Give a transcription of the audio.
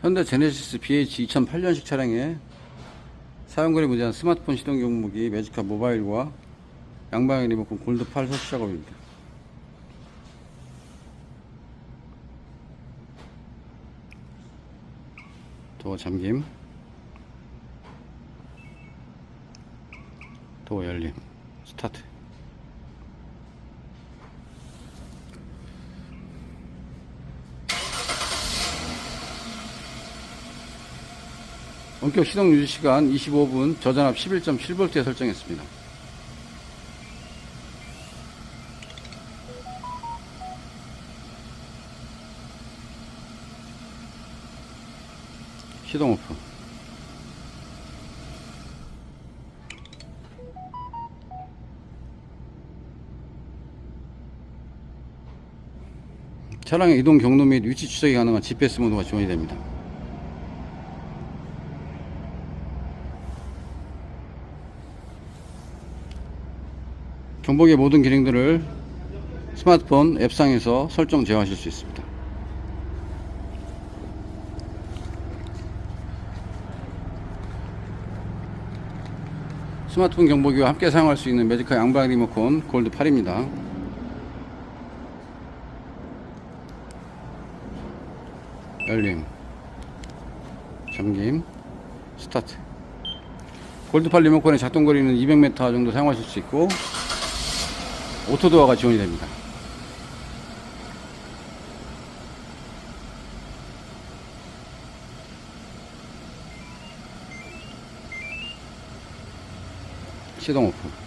현대 제네시스 BH 2008년식 차량에 사용거리 무제한 스마트폰 시동 경보기 매지카 모바일과 양방향 리모컨 골드 8 설치 작업입니다. 도어 잠김, 도어 열림, 스타트. 원격 시동 유지 시간 25분, 저전압 11.7V에 설정했습니다. 시동 오프. 차량의 이동 경로 및 위치 추적이 가능한 GPS 모드가 지원이 됩니다. 경보기의 모든 기능들을 스마트폰 앱상에서 설정 제어하실 수 있습니다. 스마트폰 경보기와 함께 사용할 수 있는 매지카 양방 리모컨 골드 8입니다. 열림, 잠김, 스타트. 골드 8 리모컨의 작동거리는 200m 정도 사용하실 수 있고 오토도어가 지원이 됩니다. 시동 오프.